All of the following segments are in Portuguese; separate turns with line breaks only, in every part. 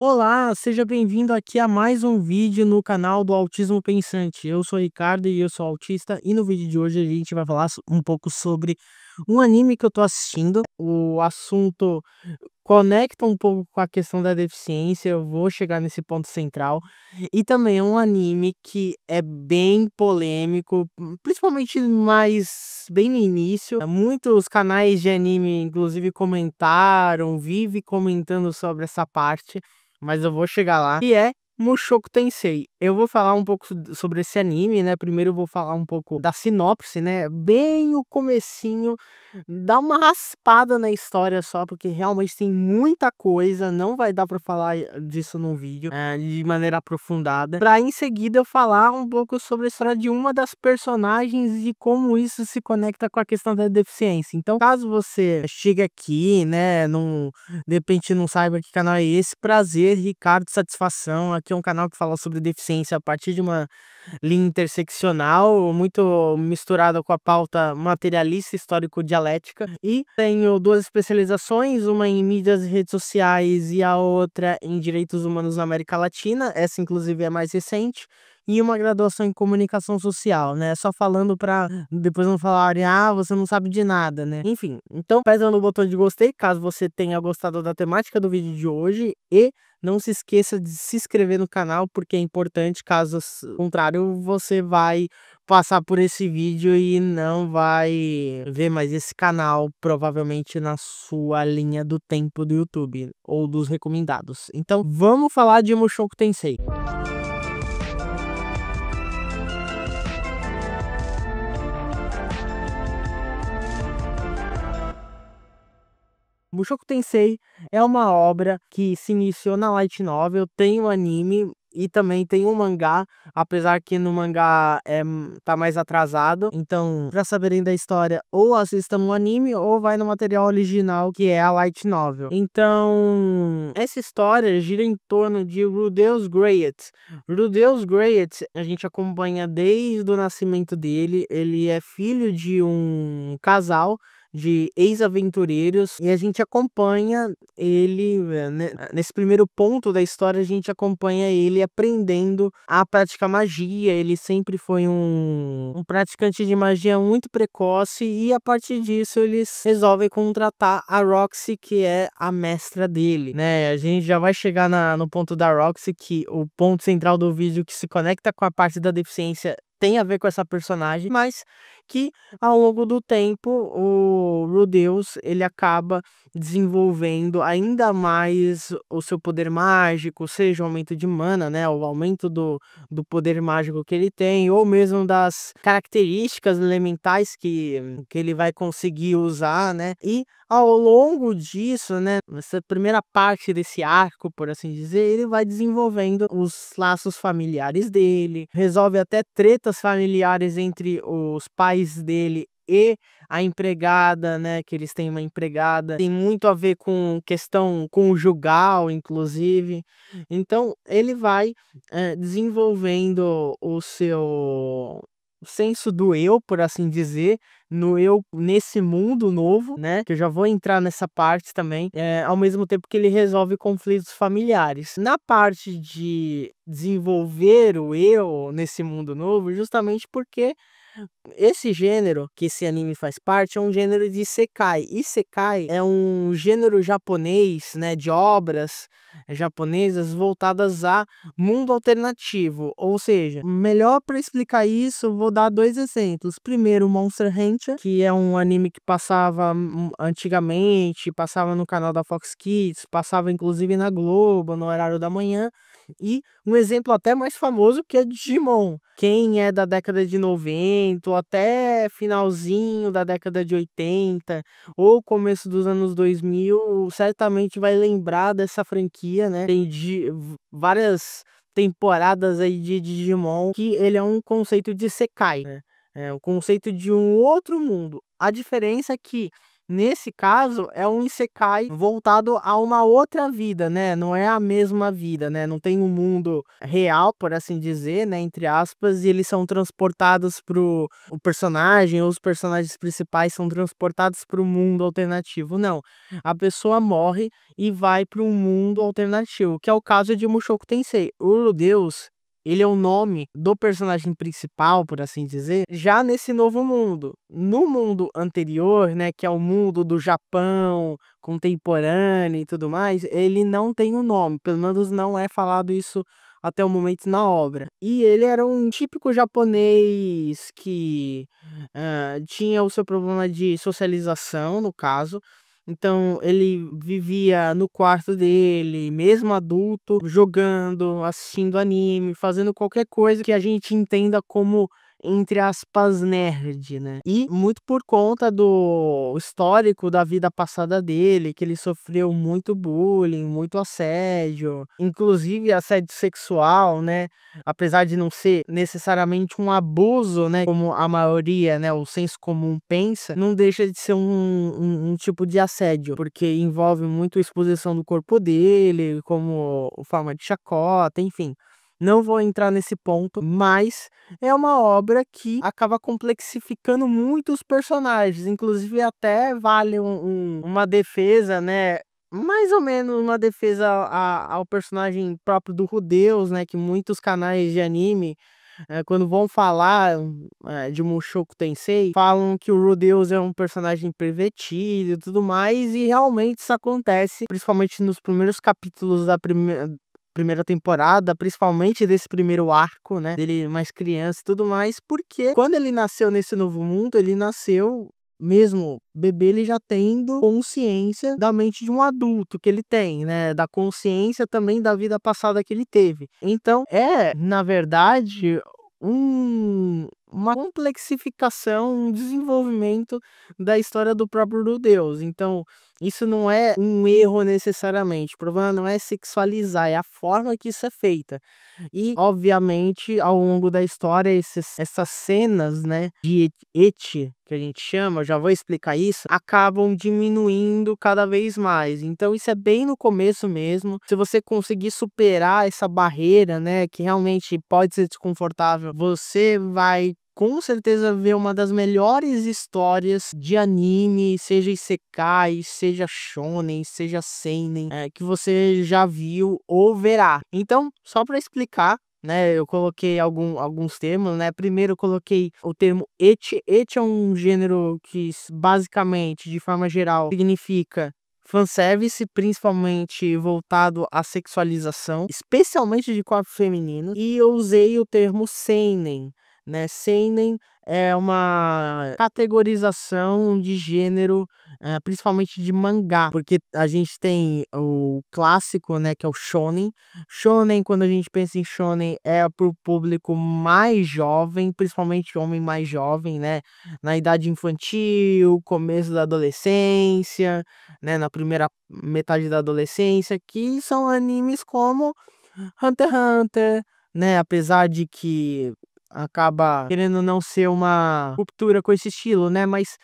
Olá, seja bem-vindo aqui a mais um vídeo no canal do Autismo Pensante. Eu sou o Ricardo e eu sou autista, e no vídeo de hoje a gente vai falar um pouco sobre um anime que eu tô assistindo. O assunto conecta um pouco com a questão da deficiência, eu vou chegar nesse ponto central. E também é um anime que é bem polêmico, principalmente mais bem no início. Muitos canais de anime, inclusive, comentaram, vive comentando sobre essa parte, mas eu vou chegar lá, que é Mushoku Tensei. Eu vou falar um pouco sobre esse anime, né? Primeiro eu vou falar um pouco da sinopse, né? Bem o comecinho, dá uma raspada na história só, porque realmente tem muita coisa, não vai dar pra falar disso num vídeo, de maneira aprofundada. Pra em seguida eu falar um pouco sobre a história de uma das personagens e como isso se conecta com a questão da deficiência. Então, caso você chegue aqui, né, de repente não saiba que canal é esse, prazer, Ricardo, satisfação. Aqui é um canal que fala sobre deficiência a partir de uma linha interseccional, muito misturada com a pauta materialista histórico-dialética. E tenho duas especializações, uma em mídias e redes sociais e a outra em direitos humanos na América Latina. Essa, inclusive, é mais recente. E uma graduação em comunicação social, né? Só falando pra depois não falarem, você não sabe de nada, né? Enfim, então pesa no botão de gostei, caso você tenha gostado da temática do vídeo de hoje. E não se esqueça de se inscrever no canal, porque é importante, caso contrário, você vai passar por esse vídeo e não vai ver mais esse canal, provavelmente na sua linha do tempo do YouTube, ou dos recomendados. Então, vamos falar de Mushoku Tensei. Mushoku Tensei é uma obra que se iniciou na Light Novel, tem um anime e também tem um mangá, apesar que no mangá tá mais atrasado. Então, para saberem da história, ou assistam o anime ou vai no material original, que é a Light Novel. Então, essa história gira em torno de Rudeus Greyet. Rudeus Greyet, a gente acompanha desde o nascimento dele. Ele é filho de um casal de ex-aventureiros, e a gente acompanha ele, nesse primeiro ponto da história, a gente acompanha ele aprendendo a praticar magia. Ele sempre foi um praticante de magia muito precoce, e a partir disso eles resolvem contratar a Roxy, que é a mestra dele, né? A gente já vai chegar no ponto da Roxy, que o ponto central do vídeo que se conecta com a parte da deficiência tem a ver com essa personagem, mas que ao longo do tempo o Rudeus ele acaba desenvolvendo ainda mais o seu poder mágico, seja o aumento de mana, né, o aumento do poder mágico que ele tem, ou mesmo das características elementais que ele vai conseguir usar, né, e ao longo disso, né, nessa primeira parte desse arco, por assim dizer, ele vai desenvolvendo os laços familiares dele, resolve até tretas familiares entre os pais dele e a empregada, né, que eles têm uma empregada, tem muito a ver com questão conjugal, inclusive. Então ele vai desenvolvendo o seu senso do eu, por assim dizer, no eu nesse mundo novo, né? Que eu já vou entrar nessa parte também, ao mesmo tempo que ele resolve conflitos familiares. Na parte de desenvolver o eu nesse mundo novo, justamente porque esse gênero que esse anime faz parte é um gênero de Isekai. Isekai é um gênero japonês, né, de obras japonesas voltadas a mundo alternativo. Ou seja, melhor para explicar isso, vou dar dois exemplos. Primeiro, Monster Hunter, que é um anime que passava antigamente, passava no canal da Fox Kids, passava inclusive na Globo, no horário da manhã. E um exemplo até mais famoso, que é Digimon. Quem é da década de 90 ou até finalzinho da década de 80 ou começo dos anos 2000 certamente vai lembrar dessa franquia, né? Tem várias temporadas aí de Digimon, que ele é um conceito de Sekai, né? É um conceito de um outro mundo. A diferença é que Nesse caso, é um isekai voltado a uma outra vida, né, não é a mesma vida, né, não tem um mundo real, por assim dizer, né, entre aspas, e eles são transportados o personagem ou os personagens principais são transportados para o mundo alternativo, não. A pessoa morre e vai para um mundo alternativo, que é o caso de Mushoku Tensei. O Deus, ele é o nome do personagem principal, por assim dizer, já nesse novo mundo. No mundo anterior, né, que é o mundo do Japão contemporâneo e tudo mais, ele não tem um nome, pelo menos não é falado isso até o momento na obra. E ele era um típico japonês que tinha o seu problema de socialização, no caso. Então ele vivia no quarto dele, mesmo adulto, jogando, assistindo anime, fazendo qualquer coisa que a gente entenda como, entre aspas, nerd, né? E muito por conta do histórico da vida passada dele, que ele sofreu muito bullying, muito assédio, inclusive assédio sexual, né? Apesar de não ser necessariamente um abuso, né, como a maioria, né, o senso comum pensa, não deixa de ser um tipo de assédio, porque envolve muito a exposição do corpo dele, como forma de chacota, enfim. Não vou entrar nesse ponto, mas é uma obra que acaba complexificando muito os personagens, inclusive até vale uma defesa, né, mais ou menos uma defesa ao personagem próprio do Rudeus, né, que muitos canais de anime, quando vão falar, de Mushoku Tensei, falam que o Rudeus é um personagem pervertido e tudo mais, e realmente isso acontece, principalmente nos primeiros capítulos da primeira temporada, principalmente desse primeiro arco, né, dele mais criança e tudo mais, porque quando ele nasceu nesse novo mundo, ele nasceu mesmo bebê, ele já tendo consciência da mente de um adulto que ele tem, né, da consciência também da vida passada que ele teve. Então na verdade, uma complexificação, um desenvolvimento da história do próprio Deus. Então, isso não é um erro necessariamente, o problema não é sexualizar, é a forma que isso é feita. E, obviamente, ao longo da história, essas cenas, né, de ecchi, que a gente chama, eu já vou explicar isso, acabam diminuindo cada vez mais. Então, isso é bem no começo mesmo. Se você conseguir superar essa barreira, né, que realmente pode ser desconfortável, você vai com certeza ver uma das melhores histórias de anime, seja isekai, seja shonen, seja seinen, que você já viu ou verá. Então, só para explicar, né, eu coloquei alguns termos, né? Primeiro eu coloquei o termo ecchi. Ecchi é um gênero que basicamente, de forma geral, significa fanservice, principalmente voltado à sexualização, especialmente de corpo feminino. E eu usei o termo seinen, né? Seinen é uma categorização de gênero, principalmente de mangá, porque a gente tem o clássico, né, que é o shonen. Shonen, quando a gente pensa em shonen, é para o público mais jovem, principalmente homem mais jovem, né, na idade infantil, começo da adolescência, né, na primeira metade da adolescência, que são animes como Hunter x Hunter, né, apesar de que acaba querendo não ser uma ruptura com esse estilo, né, mas,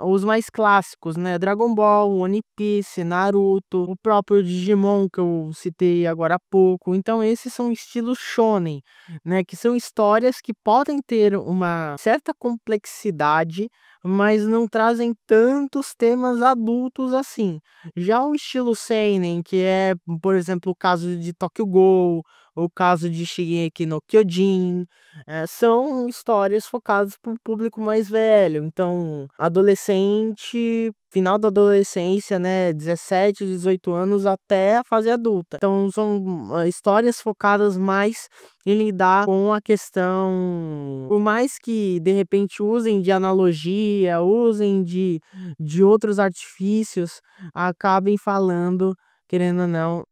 os mais clássicos, né, Dragon Ball, One Piece, Naruto, o próprio Digimon que eu citei agora há pouco, então esses são estilos shonen, né, que são histórias que podem ter uma certa complexidade, mas não trazem tantos temas adultos assim. Já o estilo seinen, que é, por exemplo, o caso de Tokyo Ghoul, o caso de Shingeki no Kyojin, são histórias focadas para o público mais velho, então adolescente, final da adolescência, né, 17, 18 anos até a fase adulta. Então são histórias focadas mais em lidar com a questão, por mais que de repente usem de analogia, usem de outros artifícios, acabem falando, querendo ou não,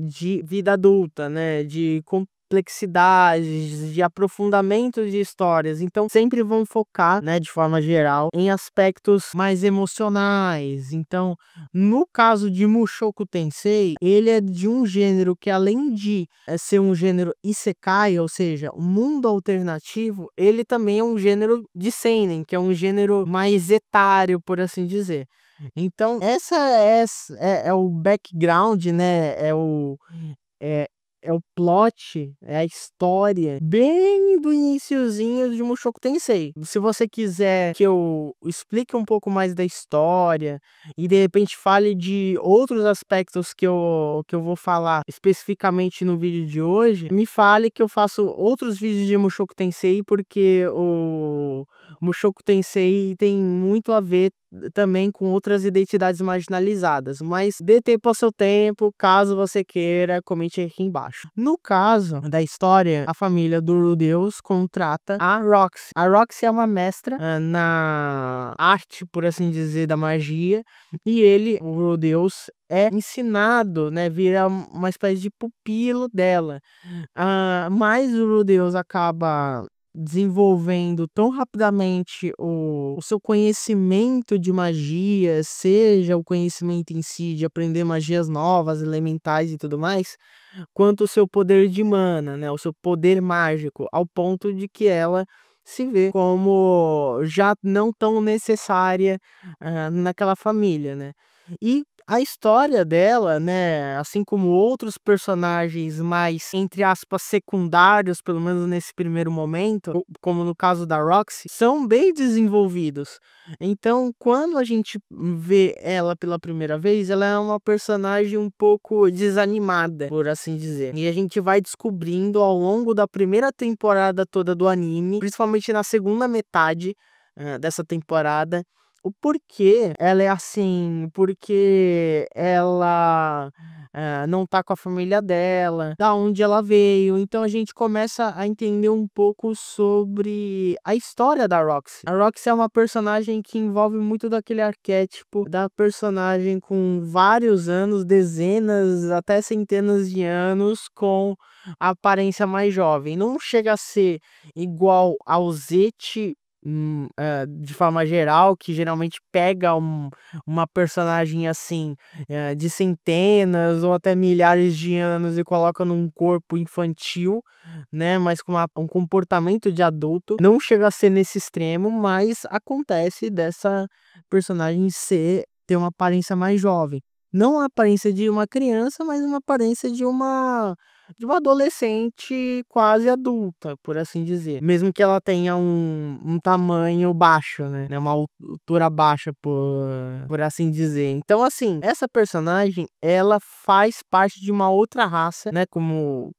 de vida adulta, né, de complexidades, de aprofundamento de histórias. Então sempre vão focar, né, de forma geral, em aspectos mais emocionais. Então, no caso de Mushoku Tensei, ele é de um gênero que, além de ser um gênero isekai, ou seja, um mundo alternativo, ele também é um gênero de seinen, que é um gênero mais etário, por assim dizer. Então essa é o background, né, é é o plot, é a história bem do iniciozinho de Mushoku Tensei. Se você quiser que eu explique um pouco mais da história e de repente fale de outros aspectos que eu vou falar especificamente no vídeo de hoje, me fale que eu faço outros vídeos de Mushoku Tensei, porque o Mushoku Tensei tem muito a ver também com outras identidades marginalizadas, mas dê tempo ao seu tempo, caso você queira, comente aqui embaixo. No caso da história, a família do Rudeus contrata a Roxy. A Roxy é uma mestra na arte, por assim dizer, da magia, e ele, o Rudeus, é ensinado, né, vira uma espécie de pupilo dela. Mas o Rudeus acaba desenvolvendo tão rapidamente o seu conhecimento de magia, seja o conhecimento em si, de aprender magias novas, elementais e tudo mais, quanto o seu poder de mana, né, o seu poder mágico, ao ponto de que ela se vê como já não tão necessária, naquela família, né. E a história dela, né, assim como outros personagens mais, entre aspas, secundários, pelo menos nesse primeiro momento, como no caso da Roxy, são bem desenvolvidos. Então, quando a gente vê ela pela primeira vez, ela é uma personagem um pouco desanimada, por assim dizer. E a gente vai descobrindo ao longo da primeira temporada toda do anime, principalmente na segunda metade, dessa temporada, o porquê ela é assim, porque ela, não tá com a família dela, da onde ela veio. Então a gente começa a entender um pouco sobre a história da Roxy. A Roxy é uma personagem que envolve muito daquele arquétipo da personagem com vários anos, dezenas até centenas de anos, com a aparência mais jovem. Não chega a ser igual ao Zeti, de forma geral, que geralmente pega uma personagem assim, de centenas ou até milhares de anos e coloca num corpo infantil, né, mas com um comportamento de adulto. Não chega a ser nesse extremo, mas acontece dessa personagem ter uma aparência mais jovem. Não a aparência de uma criança, mas uma aparência de uma adolescente quase adulta, por assim dizer. Mesmo que ela tenha um tamanho baixo, né? Uma altura baixa, por assim dizer. Então, assim, essa personagem, ela faz parte de uma outra raça, né? Como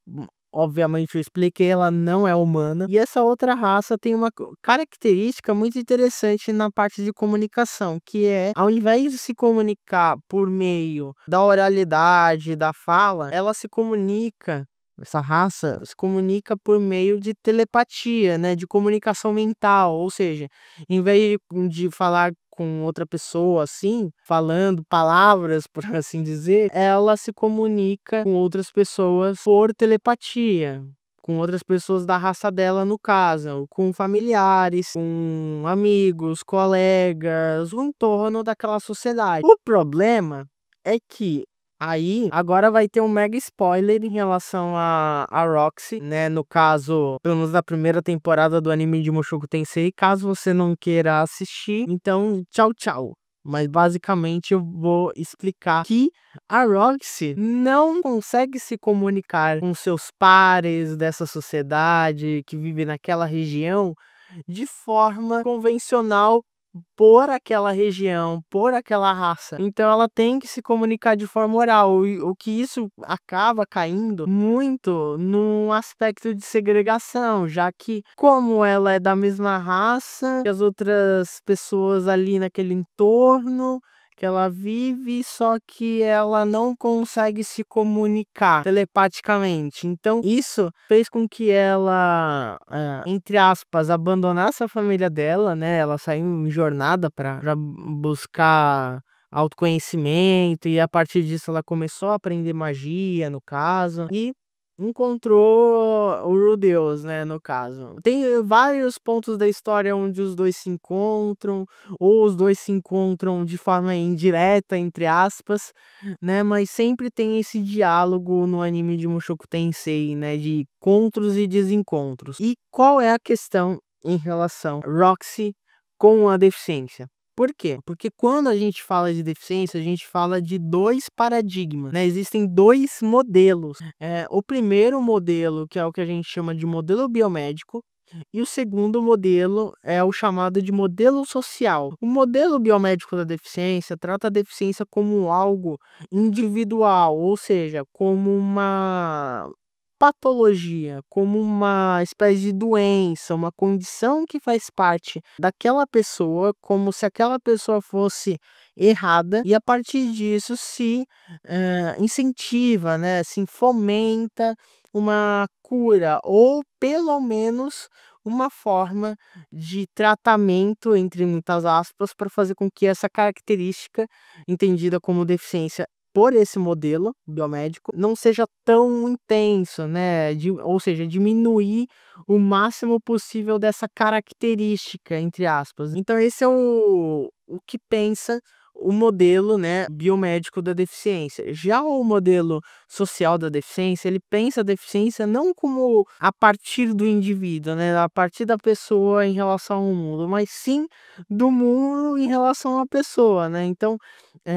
obviamente eu expliquei, ela não é humana. E essa outra raça tem uma característica muito interessante na parte de comunicação, que é, ao invés de se comunicar por meio da oralidade, da fala, ela se comunica. Essa raça se comunica por meio de telepatia, né, de comunicação mental, ou seja, em vez de falar com outra pessoa assim, falando palavras, por assim dizer, ela se comunica com outras pessoas por telepatia, com outras pessoas da raça dela, no caso, com familiares, com amigos, colegas, o entorno daquela sociedade. O problema é que aí, agora vai ter um mega spoiler em relação a Roxy, né? No caso, pelo menos da primeira temporada do anime de Mushoku Tensei. Caso você não queira assistir, então tchau, tchau. Mas basicamente eu vou explicar que a Roxy não consegue se comunicar com seus pares dessa sociedade que vive naquela região de forma convencional, por aquela região, por aquela raça. Então ela tem que se comunicar de forma oral, e o que isso acaba caindo muito num aspecto de segregação, já que, como ela é da mesma raça que as outras pessoas ali naquele entorno que ela vive, só que ela não consegue se comunicar telepaticamente. Então, isso fez com que ela, entre aspas, abandonasse a família dela, né? Ela saiu em jornada para buscar autoconhecimento, e a partir disso ela começou a aprender magia, no caso, e encontrou o Rudeus, né, no caso. Tem vários pontos da história onde os dois se encontram, ou os dois se encontram de forma indireta, entre aspas, né, mas sempre tem esse diálogo no anime de Mushoku Tensei, né, de encontros e desencontros. E qual é a questão em relação a Roxy com a deficiência? Por quê? Porque quando a gente fala de deficiência, a gente fala de 2 paradigmas, né, existem 2 modelos. O primeiro modelo, que é o que a gente chama de modelo biomédico, e o segundo modelo é o chamado de modelo social. O modelo biomédico da deficiência trata a deficiência como algo individual, ou seja, como uma patologia, como uma espécie de doença, uma condição que faz parte daquela pessoa, como se aquela pessoa fosse errada, e a partir disso se incentiva, né, se fomenta uma cura, ou pelo menos uma forma de tratamento, entre muitas aspas, para fazer com que essa característica, entendida como deficiência por esse modelo biomédico, não seja tão intenso, né? Ou seja, diminuir o máximo possível dessa característica, entre aspas. Então, esse é o que pensa o modelo, né, biomédico da deficiência. Já o modelo social da deficiência, ele pensa a deficiência não como a partir do indivíduo, né, a partir da pessoa em relação ao mundo, mas sim do mundo em relação à pessoa, né? Então,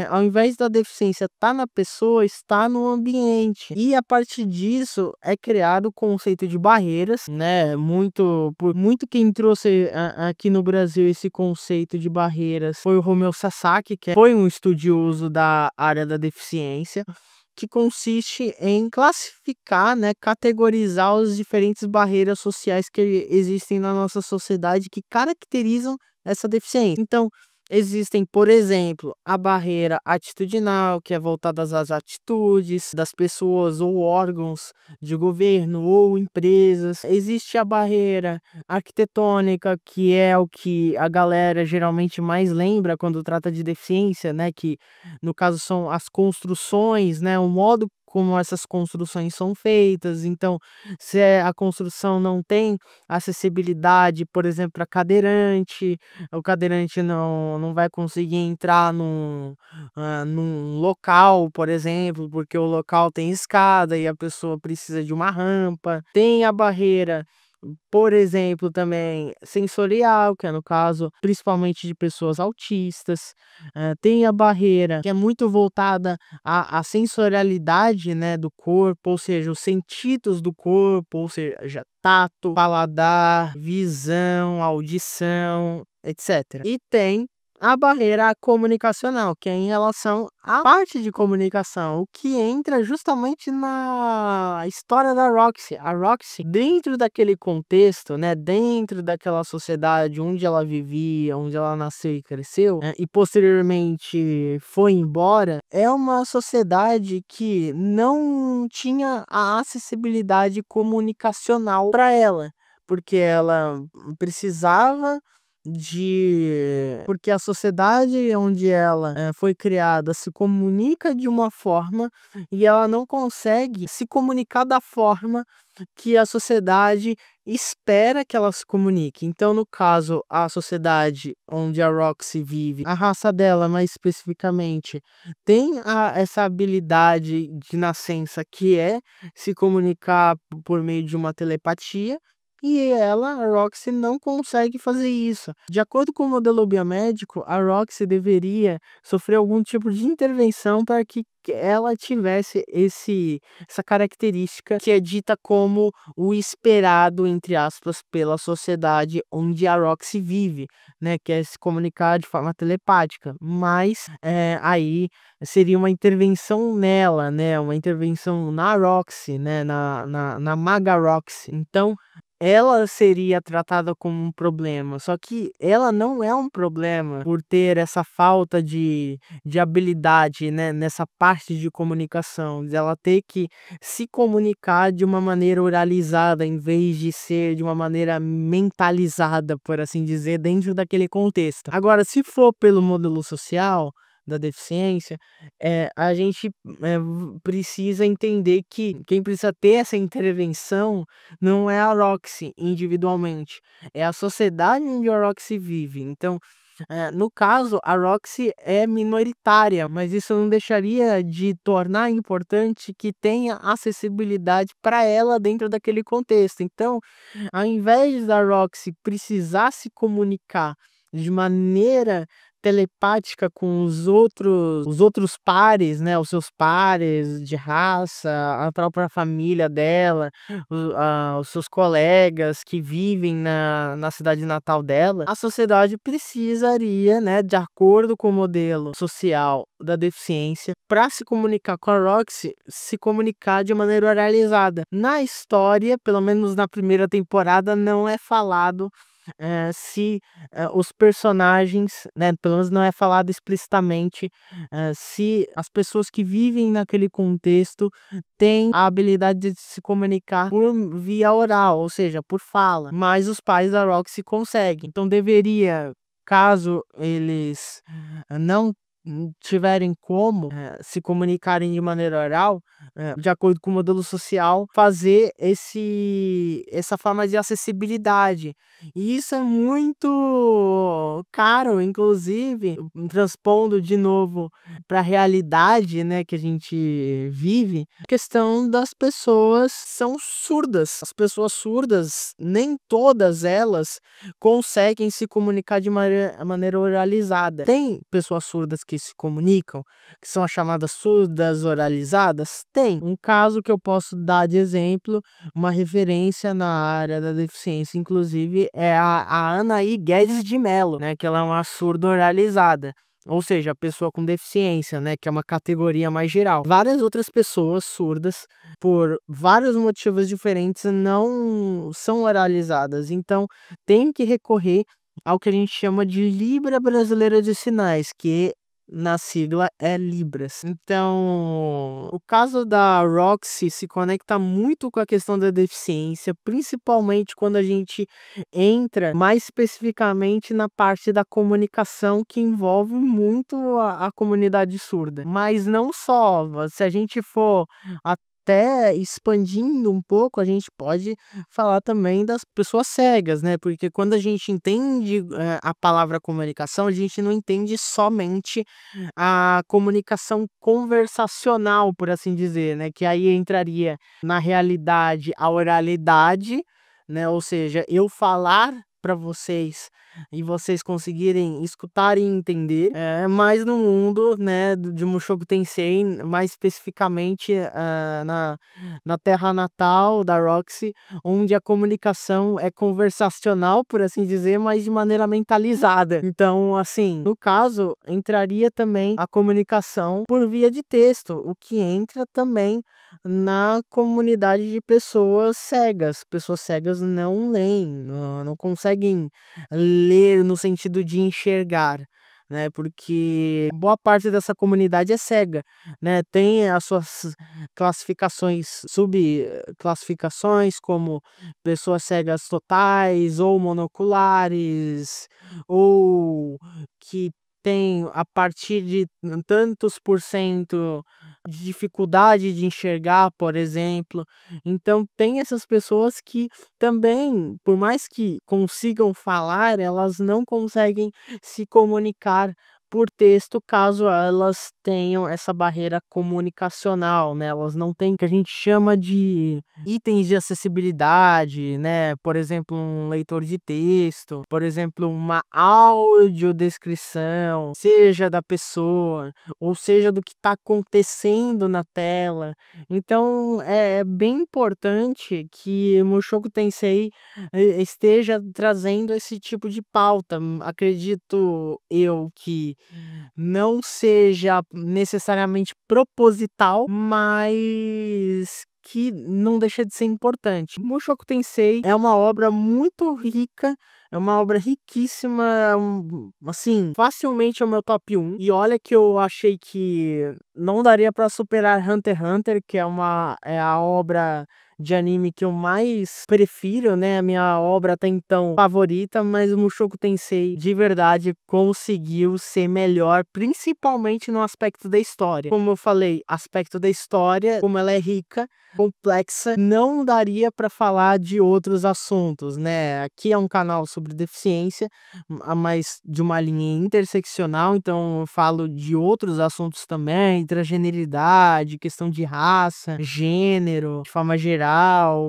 ao invés da deficiência estar na pessoa, está no ambiente. E a partir disso é criado o conceito de barreiras, né? Muito quem trouxe aqui no Brasil esse conceito de barreiras foi o Romeu Sasaki, que foi um estudioso da área da deficiência, que consiste em classificar, né, categorizar as diferentes barreiras sociais que existem na nossa sociedade que caracterizam essa deficiência. Então, existem, por exemplo, a barreira atitudinal, que é voltada às atitudes das pessoas ou órgãos de governo ou empresas. Existe a barreira arquitetônica, que é o que a galera geralmente mais lembra quando trata de deficiência, né, que no caso são as construções, né, o modo como essas construções são feitas. Então, se a construção não tem acessibilidade, por exemplo, para cadeirante, o cadeirante não vai conseguir entrar num local, por exemplo, porque o local tem escada e a pessoa precisa de uma rampa. Tem a barreira, por exemplo, também sensorial, que é no caso principalmente de pessoas autistas. Tem a barreira que é muito voltada à sensorialidade, né, do corpo, ou seja, os sentidos do corpo, ou seja, tato, paladar, visão, audição, etc. E tem a barreira comunicacional, que é em relação à parte de comunicação, o que entra justamente na história da Roxy. A Roxy, dentro daquele contexto, né, dentro daquela sociedade onde ela vivia, onde ela nasceu e cresceu, né, e posteriormente foi embora, é uma sociedade que não tinha a acessibilidade comunicacional para ela, porque ela precisava porque a sociedade onde ela foi criada se comunica de uma forma e ela não consegue se comunicar da forma que a sociedade espera que ela se comunique. Então, no caso, a sociedade onde a Roxy vive, a raça dela mais especificamente, tem essa habilidade de nascença, que é se comunicar por meio de uma telepatia. E ela, a Roxy, não consegue fazer isso. De acordo com o modelo biomédico, a Roxy deveria sofrer algum tipo de intervenção para que ela tivesse essa característica que é dita como o esperado, entre aspas, pela sociedade onde a Roxy vive, né? Que é se comunicar de forma telepática. Mas aí seria uma intervenção nela, né? Uma intervenção na Roxy, né? Na Maga Roxy. Então, ela seria tratada como um problema, só que ela não é um problema por ter essa falta de habilidade, né, nessa parte de comunicação, de ela ter que se comunicar de uma maneira oralizada, em vez de ser de uma maneira mentalizada, por assim dizer, dentro daquele contexto. Agora, se for pelo modelo social da deficiência, a gente precisa entender que quem precisa ter essa intervenção não é a Roxy individualmente, é a sociedade onde a Roxy vive. Então, no caso, a Roxy é minoritária, mas isso não deixaria de tornar importante que tenha acessibilidade para ela dentro daquele contexto. Então, ao invés da Roxy precisar se comunicar de maneira telepática com os outros pares, né, os seus pares de raça, a própria família dela, os seus colegas que vivem na cidade natal dela, a sociedade precisaria, né, de acordo com o modelo social da deficiência, para se comunicar com a Roxy, se comunicar de maneira oralizada. Na história, pelo menos na primeira temporada, não é falado se os personagens, né, pelo menos não é falado explicitamente, se as pessoas que vivem naquele contexto têm a habilidade de se comunicar por via oral, ou seja, por fala, mas os pais da Roxy conseguem. Então deveria, caso eles não tiverem como se comunicarem de maneira oral, de acordo com o modelo social, fazer essa forma de acessibilidade. E isso é muito caro, inclusive, transpondo de novo para a realidade, né, que a gente vive, a questão das pessoas são surdas. As pessoas surdas, nem todas elas conseguem se comunicar de maneira oralizada. Tem pessoas surdas que se comunicam, que são as chamadas surdas oralizadas? Tem. Um caso que eu posso dar de exemplo, uma referência na área da deficiência, inclusive, é a Anaí Guedes de Mello, né, que ela é uma surda oralizada. Ou seja, a pessoa com deficiência, né, que é uma categoria mais geral. Várias outras pessoas surdas, por vários motivos diferentes, não são oralizadas. Então, tem que recorrer ao que a gente chama de Libra Brasileira de Sinais, que na sigla é Libras. Então, o caso da Roxy se conecta muito com a questão da deficiência, principalmente quando a gente entra mais especificamente na parte da comunicação, que envolve muito a comunidade surda. Mas não só, se a gente for até expandindo um pouco, a gente pode falar também das pessoas cegas, né? Porque quando a gente entende a palavra comunicação, a gente não entende somente a comunicação conversacional, por assim dizer, né? Que aí entraria na realidade a oralidade, né? Ou seja, eu falar para vocês e vocês conseguirem escutar e entender, mas no mundo, né, de Mushoku Tensei, mais especificamente na terra natal da Roxy, onde a comunicação é conversacional, por assim dizer, mas de maneira mentalizada. Então, assim, no caso, entraria também a comunicação por via de texto, o que entra também na comunidade de pessoas cegas. Pessoas cegas não leem, não conseguem ler no sentido de enxergar, né? Porque boa parte dessa comunidade é cega, né? Tem as suas classificações, subclassificações, como pessoas cegas totais ou monoculares, ou que tem a partir de tantos por cento de dificuldade de enxergar, por exemplo. Então tem essas pessoas que também, por mais que consigam falar, elas não conseguem se comunicar por texto, caso elas tenham essa barreira comunicacional, né? Elas não têm o que a gente chama de itens de acessibilidade, né? Por exemplo, um leitor de texto, por exemplo, uma audiodescrição, seja da pessoa, ou seja do que está acontecendo na tela. Então é bem importante que Mushoku Tensei esteja trazendo esse tipo de pauta. Acredito eu que não seja necessariamente proposital, mas que não deixa de ser importante. Mushoku Tensei é uma obra muito rica, é uma obra riquíssima, assim, facilmente é o meu top 1. E olha que eu achei que não daria pra superar Hunter x Hunter, que é a obra de anime que eu mais prefiro, né? A minha obra até então favorita, mas o Mushoku Tensei de verdade conseguiu ser melhor, principalmente no aspecto da história. Como eu falei, aspecto da história, como ela é rica, complexa, não daria para falar de outros assuntos, né? Aqui é um canal sobre deficiência, mas de uma linha interseccional, então eu falo de outros assuntos também, transgeneridade, questão de raça, gênero, de forma geral,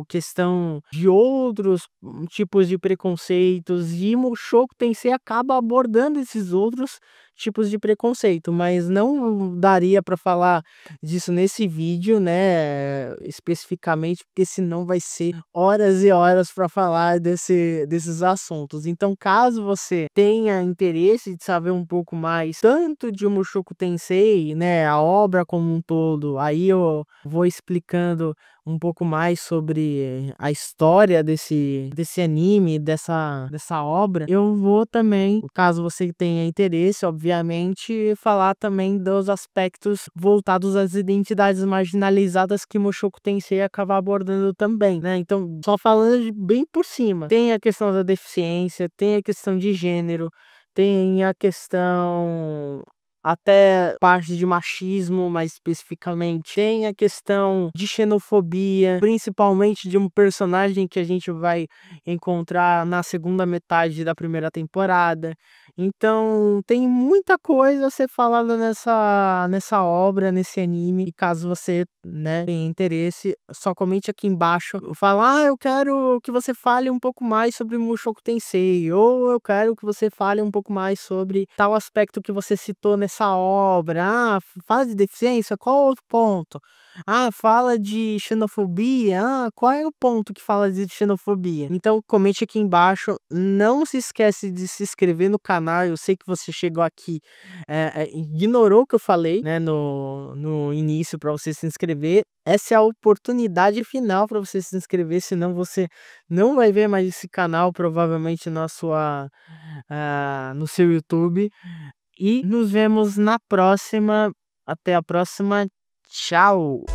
questão de outros tipos de preconceitos, e Mushoku Tensei acaba abordando esses outros tipos de preconceito, mas não daria para falar disso nesse vídeo, né, especificamente, porque senão vai ser horas e horas para falar desses assuntos. Então, caso você tenha interesse de saber um pouco mais, tanto de Mushoku Tensei, né, a obra como um todo, aí eu vou explicando um pouco mais sobre a história desse anime, dessa obra. Eu vou também, caso você tenha interesse, obviamente, falar também dos aspectos voltados às identidades marginalizadas que Mushoku Tensei acaba abordando também, né? Então, só falando bem por cima, tem a questão da deficiência, tem a questão de gênero, tem a questão até parte de machismo, mais especificamente. Tem a questão de xenofobia, principalmente de um personagem que a gente vai encontrar na segunda metade da primeira temporada. Então, tem muita coisa a ser falada nessa obra, nesse anime. E caso você, né, tenha interesse, só comente aqui embaixo. Fala, eu quero que você fale um pouco mais sobre Mushoku Tensei, ou eu quero que você fale um pouco mais sobre tal aspecto que você citou nessa obra. Fala de deficiência, qual outro ponto? Fala de xenofobia, qual é o ponto que fala de xenofobia? Então comente aqui embaixo, não se esquece de se inscrever no canal. Eu sei que você chegou aqui, ignorou o que eu falei, né, no início para você se inscrever. Essa é a oportunidade final para você se inscrever, senão você não vai ver mais esse canal provavelmente no seu YouTube. E nos vemos na próxima. Até a próxima. Tchau!